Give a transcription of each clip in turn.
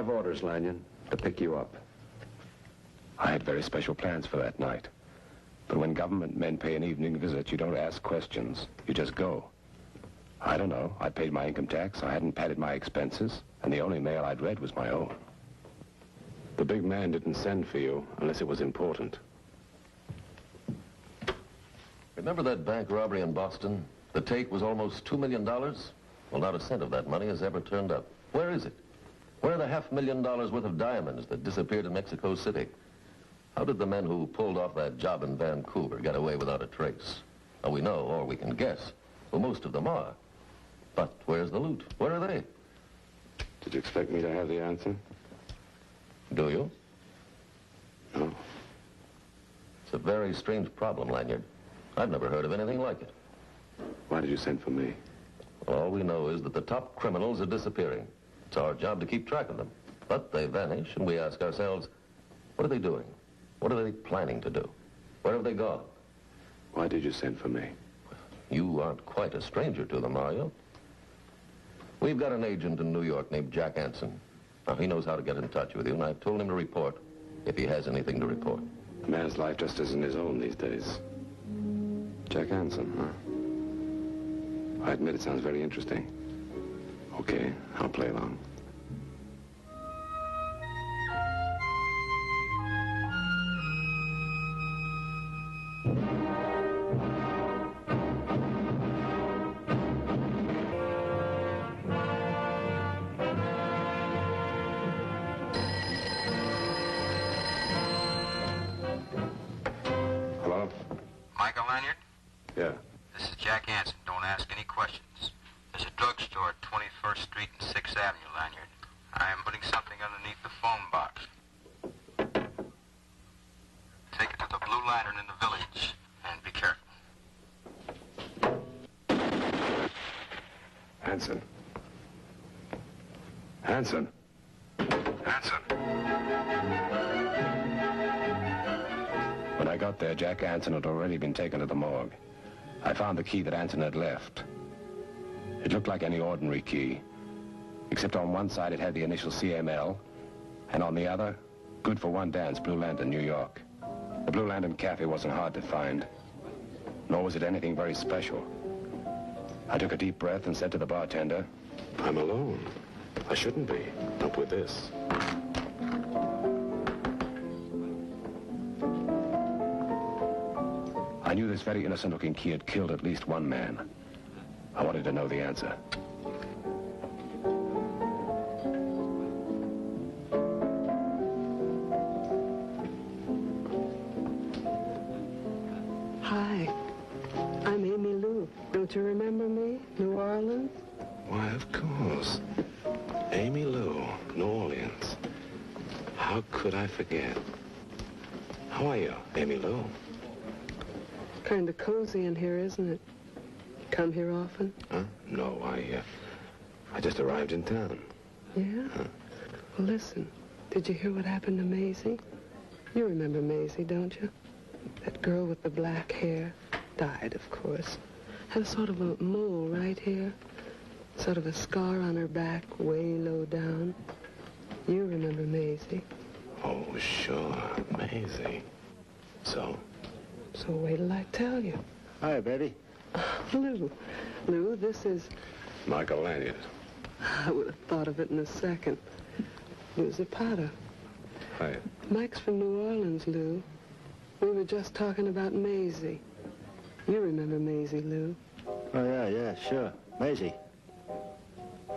have orders, Lanyard, to pick you up. I had very special plans for that night. But when government men pay an evening visit, you don't ask questions. You just go. I don't know. I paid my income tax. I hadn't padded my expenses. And the only mail I'd read was my own. The big man didn't send for you unless it was important. Remember that bank robbery in Boston? The take was almost $2 million? Well, not a cent of that money has ever turned up. Where is it? Where are the $500,000 worth of diamonds that disappeared in Mexico City? How did the men who pulled off that job in Vancouver get away without a trace? Now, we know, or we can guess, who most of them are. But where's the loot? Where are they? Did you expect me to have the answer? Do you? No. It's a very strange problem, Lanyard. I've never heard of anything like it. Why did you send for me? All we know is that the top criminals are disappearing. It's our job to keep track of them. But they vanish, and we ask ourselves, what are they doing? What are they planning to do? Where have they gone? Why did you send for me? You aren't quite a stranger to them, are you? We've got an agent in New York named Jack Anson. Now, he knows how to get in touch with you, and I've told him to report if he has anything to report. A man's life just isn't his own these days. Jack Anson, huh? I admit it sounds very interesting. Okay, I'll play along. Hello? Michael Lanyard? Yeah. This is Jack Anson. Don't ask any questions. There's a drugstore at 21st Street and 6th Avenue, Lanyard. I am putting something underneath the phone box. Take it to the Blue Lantern in the village, and be careful. Hanson. Hanson. Hanson. When I got there, Jack Anson had already been taken to the morgue. I found the key that Anson had left. It looked like any ordinary key, except on one side it had the initial CML, and on the other, good for one dance, Blue Lantern, New York. The Blue Lantern Cafe wasn't hard to find, nor was it anything very special. I took a deep breath and said to the bartender, "I'm alone. I shouldn't be, not with this." I knew this very innocent-looking key had killed at least one man. I wanted to know the answer. Hi, I'm Amy Lou. Don't you remember me? New Orleans? Why, of course. Amy Lou, New Orleans. How could I forget? How are you, Amy Lou? Kind of cozy in here, isn't it? Come here often? Huh? No, I just arrived in town. Yeah? Huh? Well, listen, did you hear what happened to Maisie? You remember Maisie, don't you? That girl with the black hair. Died, of course. Had a sort of a mole right here. Sort of a scar on her back, way low down. You remember Maisie. Oh, sure, Maisie. So? So wait till I tell you. Hi, baby. Lou. Lou, this is... Michael Lanyard. I would have thought of it in a second. Lou Zapata. Hi. Mike's from New Orleans, Lou. We were just talking about Maisie. You remember Maisie, Lou? Oh, yeah, sure. Maisie.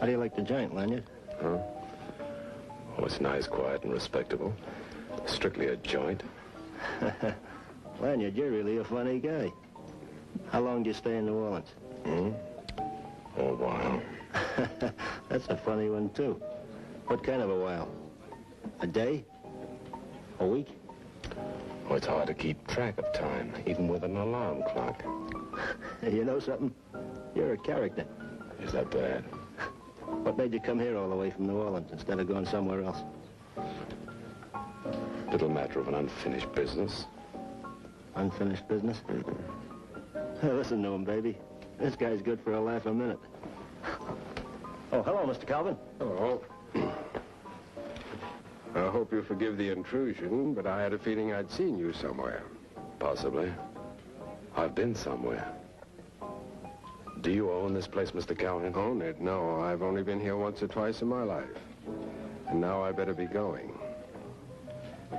How do you like the joint, Lanyard? Huh? Oh, it's nice, quiet, and respectable. Strictly a joint. Lanyard, you're really a funny guy. How long do you stay in New Orleans? Oh, a while. That's a funny one, too. What kind of a while? A day? A week? Oh, it's hard to keep track of time, even with an alarm clock. You know something? You're a character. Is that bad? What made you come here all the way from New Orleans instead of going somewhere else? Little matter of an unfinished business. Unfinished business? Listen to him, baby. This guy's good for a laugh a minute. Oh, hello, Mr. Calvin. Hello. I hope you forgive the intrusion, but I had a feeling I'd seen you somewhere. Possibly. I've been somewhere. Do you own this place, Mr. Calvin? Own it? No, I've only been here once or twice in my life. And now I better be going.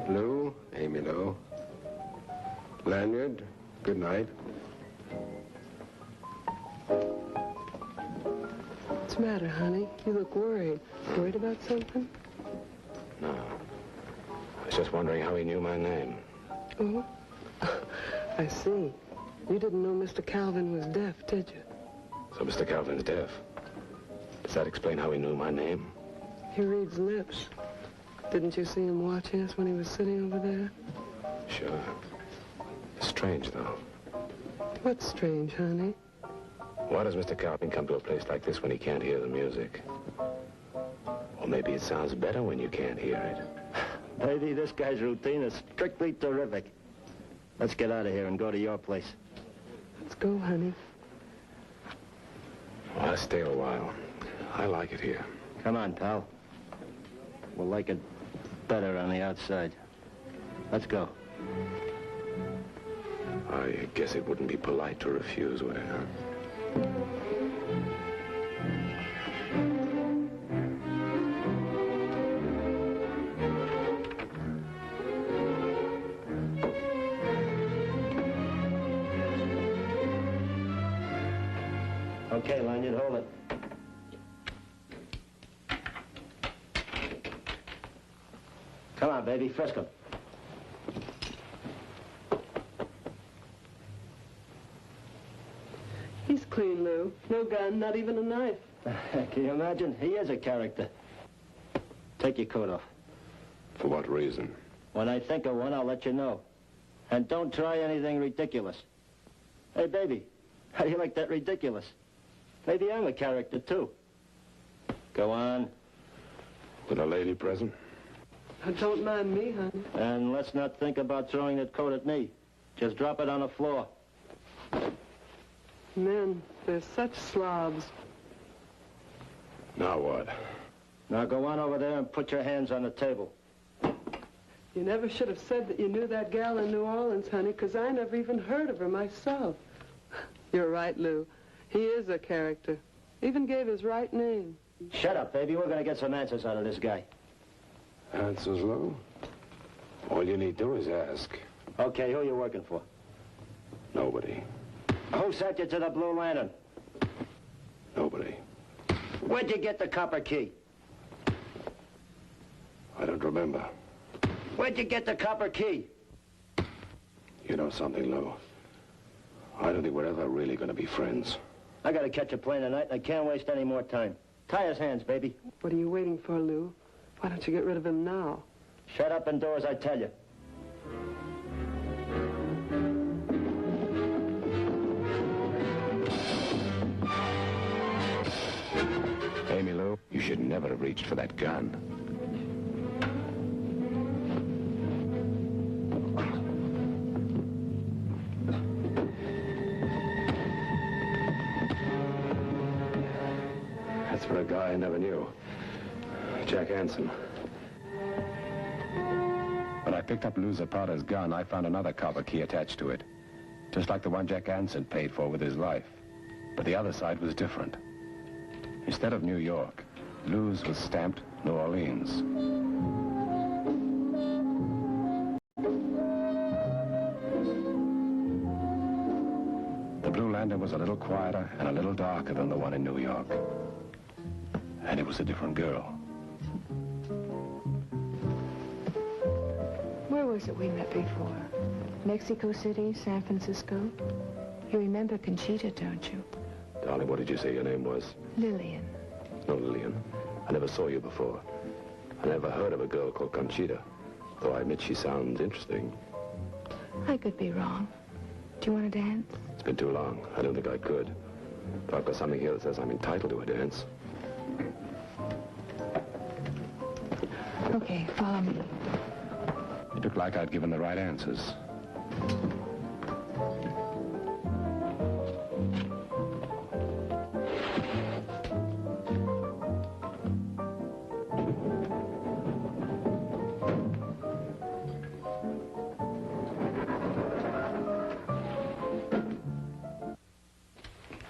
Lou, Amy Lou. Lanyard, good night. What's the matter, honey? You look worried. Worried about something? No. I was just wondering how he knew my name. Oh? I see. You didn't know Mr. Calvin was deaf, did you? So Mr. Calvin's deaf. Does that explain how he knew my name? He reads lips. Didn't you see him watching us when he was sitting over there? Sure. It's strange, though. What's strange, honey? Why does Mr. Calvin come to a place like this when he can't hear the music? Or maybe it sounds better when you can't hear it. Baby, this guy's routine is strictly terrific. Let's get out of here and go to your place. Let's go, honey. Well, I'll stay a while. I like it here. Come on, pal. We'll like it better on the outside. Let's go. I guess it wouldn't be polite to refuse, would it, huh? Okay, Lanyard, hold it. Come on, baby, frisk him. He's clean, Lou. No gun, not even a knife. Can you imagine? He is a character. Take your coat off. For what reason? When I think of one, I'll let you know. And don't try anything ridiculous. Hey, baby, how do you like that ridiculous? Maybe I'm a character, too. Go on. With a lady present? Don't mind me, honey. And let's not think about throwing that coat at me. Just drop it on the floor. Men, they're such slobs. Now what? Now go on over there and put your hands on the table. You never should have said that you knew that gal in New Orleans, honey, because I never even heard of her myself. You're right, Lou. He is a character. Even gave his right name. Shut up, baby. We're going to get some answers out of this guy. Answers, Lou? All you need do is ask. Okay, who are you working for? Nobody. Who sent you to the Blue Lantern? Nobody. Where'd you get the copper key? I don't remember. Where'd you get the copper key? You know something, Lou? I don't think we're ever really going to be friends. I got to catch a plane tonight, and I can't waste any more time. Tie his hands, baby. What are you waiting for, Lou? Why don't you get rid of him now? Shut up and do as I tell you. Amy Lou, you should never have reached for that gun. That's for a guy I never knew. Jack Hansen. When I picked up Lou Zapata's gun, I found another copper key attached to it. Just like the one Jack Hansen paid for with his life. But the other side was different. Instead of New York, Lou's was stamped New Orleans. The Blue Lantern was a little quieter and a little darker than the one in New York. And it was a different girl. Where was it we met before? Mexico City, San Francisco? You remember Conchita, don't you? Darling, what did you say your name was? Lillian. No, Lillian. I never saw you before. I never heard of a girl called Conchita, though I admit she sounds interesting. I could be wrong. Do you want to dance? It's been too long. I don't think I could. But I've got something here that says I'm entitled to a dance. Okay, follow me. It looked like I'd given the right answers.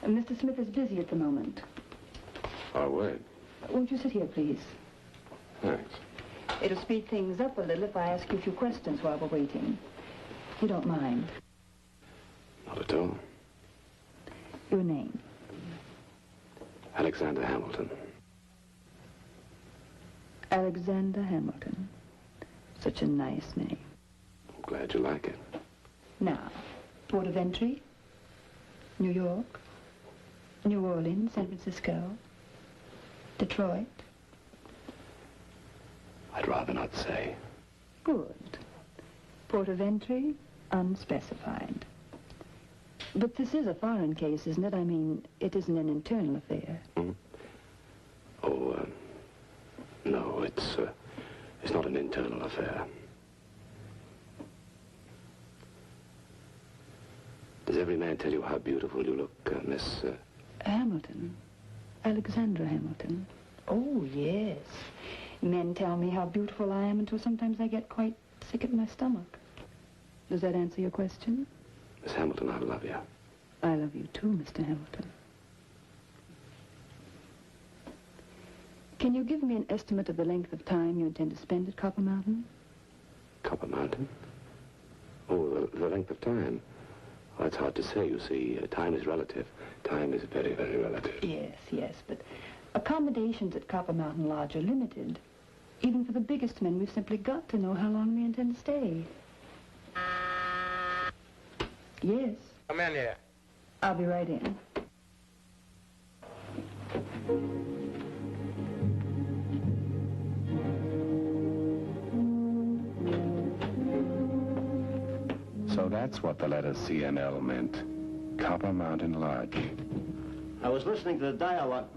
Mr. Smith is busy at the moment. I'll wait. Won't you sit here, please? Thanks. It'll speed things up a little if I ask you a few questions while we're waiting. You don't mind. Not at all. Your name? Alexander Hamilton. Alexander Hamilton. Such a nice name. I'm glad you like it. Now, port of entry? New York? New Orleans, San Francisco? Detroit? I'd rather not say. Good. Port of entry? Unspecified. But this is a foreign case, isn't it? I mean, it isn't an internal affair. Hmm? Oh, no, it's not an internal affair. Does every man tell you how beautiful you look, Miss... Hamilton. Alexandra Hamilton. Oh, yes. Men tell me how beautiful I am until sometimes I get quite sick at my stomach. Does that answer your question? Miss Hamilton, I love you. I love you too, Mr. Hamilton. Can you give me an estimate of the length of time you intend to spend at Copper Mountain? Copper Mountain? Oh, the length of time. Well, it's hard to say, you see. Time is relative. Time is very, very relative. Yes, but accommodations at Copper Mountain Lodge are limited. Even for the biggest men, we've simply got to know how long we intend to stay. Yes. Come in here. I'll be right in. So that's what the letter CML meant. Copper Mountain Lodge. I was listening to the dialogue.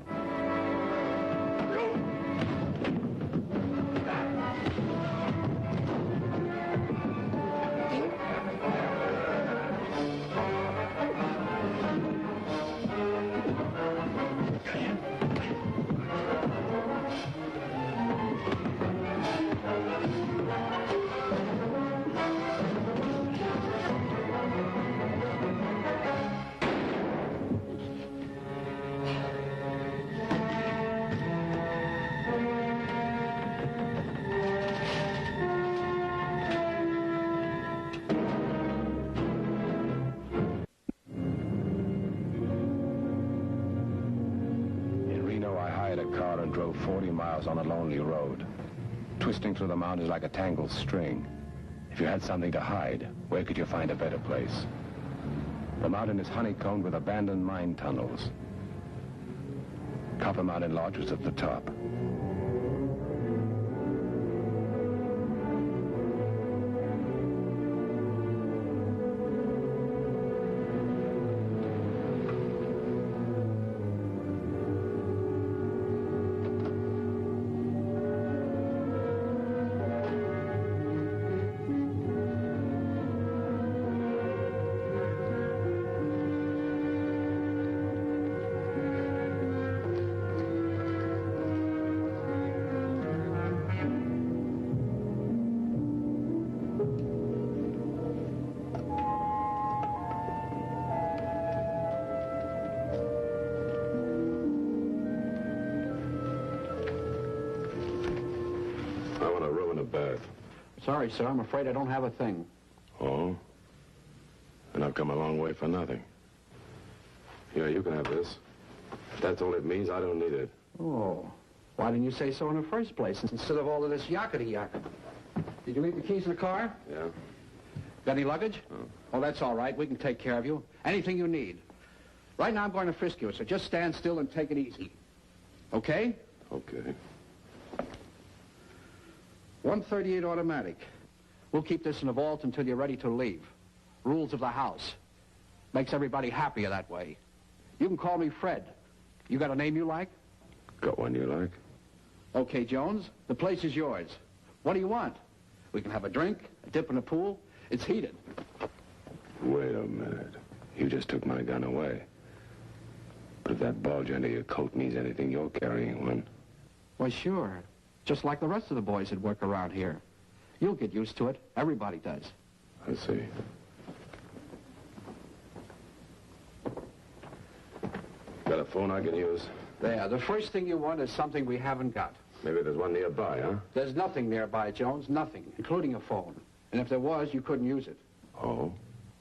Drove 40 miles on a lonely road, twisting through the mountains like a tangled string. If you had something to hide, where could you find a better place? The mountain is honeycombed with abandoned mine tunnels. Copper Mountain Lodge was at the top. Sorry, sir. I'm afraid I don't have a thing. Oh? And I've come a long way for nothing. Yeah, you can have this. If that's all it means, I don't need it. Oh. Why didn't you say so in the first place, instead of all of this yakety-yak? Did you leave the keys in the car? Yeah. Got any luggage? No. Oh, that's all right. We can take care of you. Anything you need. Right now, I'm going to frisk you, so just stand still and take it easy. Okay? Okay. 138 automatic. We'll keep this in the vault until you're ready to leave. Rules of the house. Makes everybody happier that way. You can call me Fred. You got a name you like? Got one you like? Okay, Jones. The place is yours. What do you want? We can have a drink, a dip in the pool. It's heated. Wait a minute. You just took my gun away. But if that bulge under your coat means anything, you're carrying one. Why, sure. Just like the rest of the boys that work around here. You'll get used to it. Everybody does. I see. phone I can use? There, the first thing you want is something we haven't got. Maybe there's one nearby, huh? There's nothing nearby, Jones, nothing, including a phone. And if there was, you couldn't use it. Oh?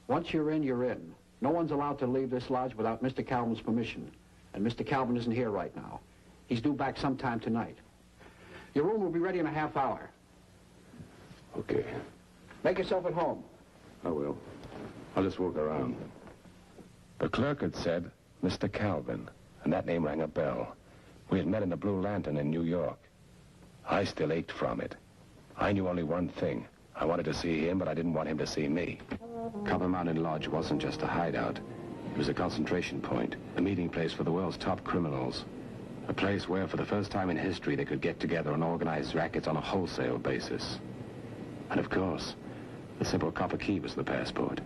Once you're in, you're in. No one's allowed to leave this lodge without Mr. Calvin's permission. And Mr. Calvin isn't here right now. He's due back sometime tonight. Your room will be ready in a half hour. Okay. Make yourself at home. I will. I'll just walk around. The clerk had said Mr. Calvin, and that name rang a bell. We had met in the Blue Lantern in New York. I still ached from it. I knew only one thing. I wanted to see him, but I didn't want him to see me. Copper Mountain Lodge wasn't just a hideout. It was a concentration point, a meeting place for the world's top criminals. A place where, for the first time in history, they could get together and organize rackets on a wholesale basis. And of course, the simple copper key was the passport.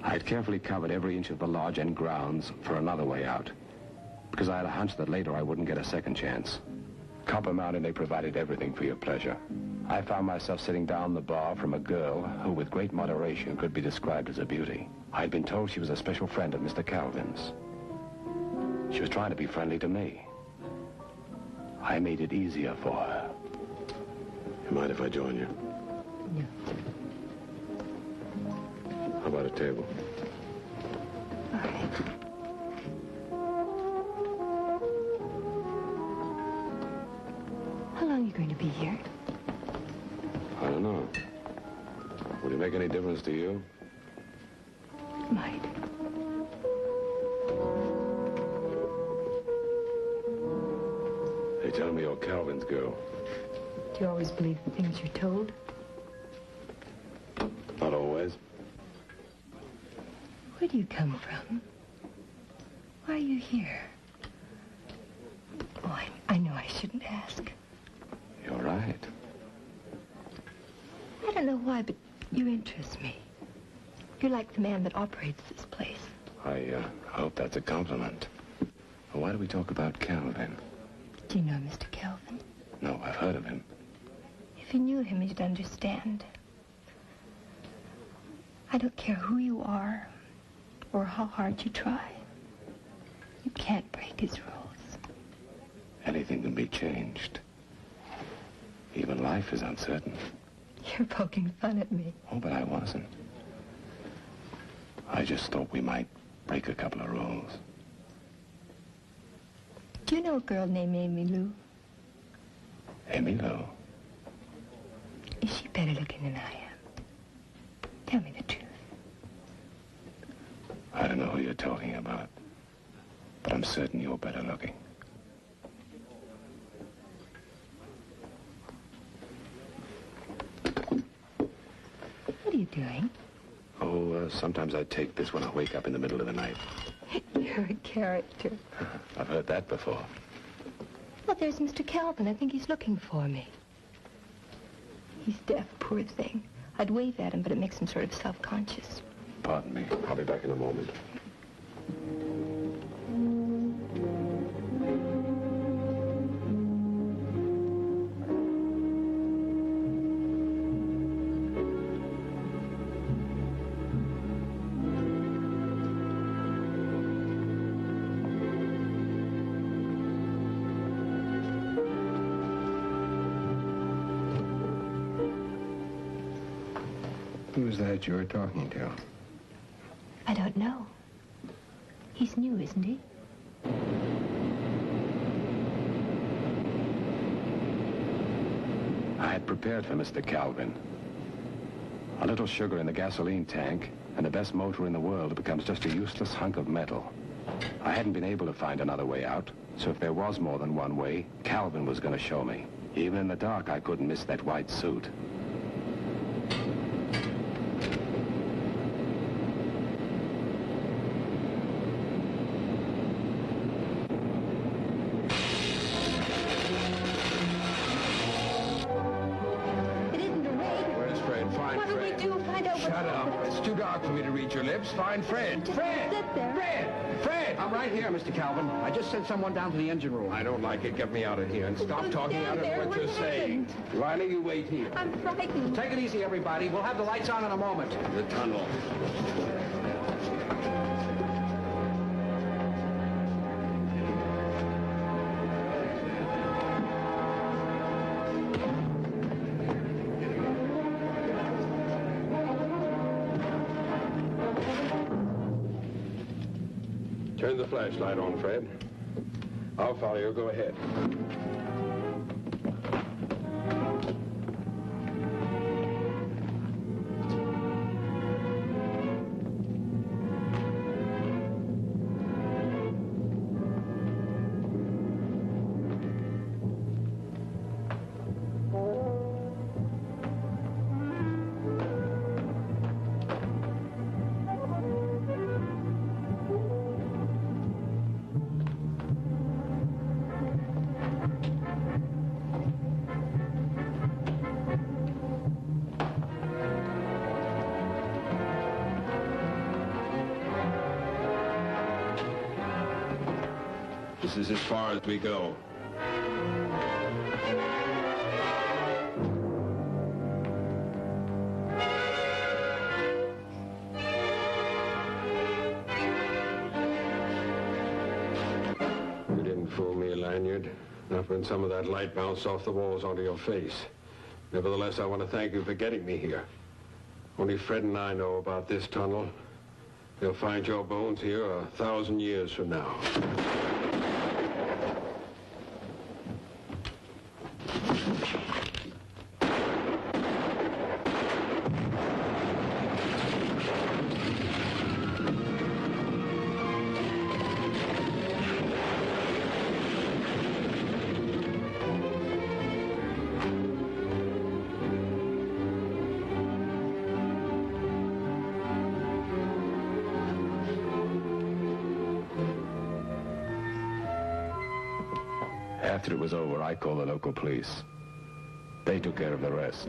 I had carefully covered every inch of the lodge and grounds for another way out, because I had a hunch that later I wouldn't get a second chance. Copper Mountain, they provided everything for your pleasure. I found myself sitting down the bar from a girl who, with great moderation, could be described as a beauty. I had been told she was a special friend of Mr. Calvin's. She was trying to be friendly to me. I made it easier for her. You mind if I join you? No. How about a table? All right. How long are you going to be here? I don't know. Would it make any difference to you? It might. They tell me you're Calvin's girl. Do you always believe the things you're told? Not always. Where do you come from? Why are you here? Oh, I know I shouldn't ask. You're right. I don't know why, but you interest me. You're like the man that operates this place. I hope that's a compliment. Well, why do we talk about Calvin? Do you know Mr. Calvin? No, I've heard of him. If you knew him, you'd understand. I don't care who you are or how hard you try. You can't break his rules. Anything can be changed. Even life is uncertain. You're poking fun at me. Oh, but I wasn't. I just thought we might break a couple of rules. Do you know a girl named Amy Lou? Amy Lou? Is she better looking than I am? Tell me the truth. I don't know who you're talking about, but I'm certain you're better looking. What are you doing? Oh, sometimes I take this when I wake up in the middle of the night. You're a character. I've heard that before. Well, there's Mr. Calvin. I think he's looking for me. He's deaf, poor thing. I'd wave at him, but it makes him sort of self-conscious. Pardon me. I'll be back in a moment. Who's that you were talking to? I don't know. He's new, isn't he? I had prepared for Mr. Calvin. A little sugar in the gasoline tank, and the best motor in the world becomes just a useless hunk of metal. I hadn't been able to find another way out, so if there was more than one way, Calvin was going to show me. Even in the dark, I couldn't miss that white suit. Find Fred. Fred! Sit there. Fred! I'm right here, Mr. Calvin. I just sent someone down to the engine room. I don't like it. Get me out of here and stop talking out of what you're saying. Riley, you wait here. I'm frightened. Take it easy, everybody. We'll have the lights on in a moment. The tunnel. Turn the flashlight on, Fred. I'll follow you. Go ahead. This is as far as we go. You didn't fool me, Lanyard. Not when some of that light bounced off the walls onto your face. Nevertheless, I want to thank you for getting me here. Only Fred and I know about this tunnel. They'll find your bones here 1,000 years from now. After it was over, I called the local police. They took care of the rest.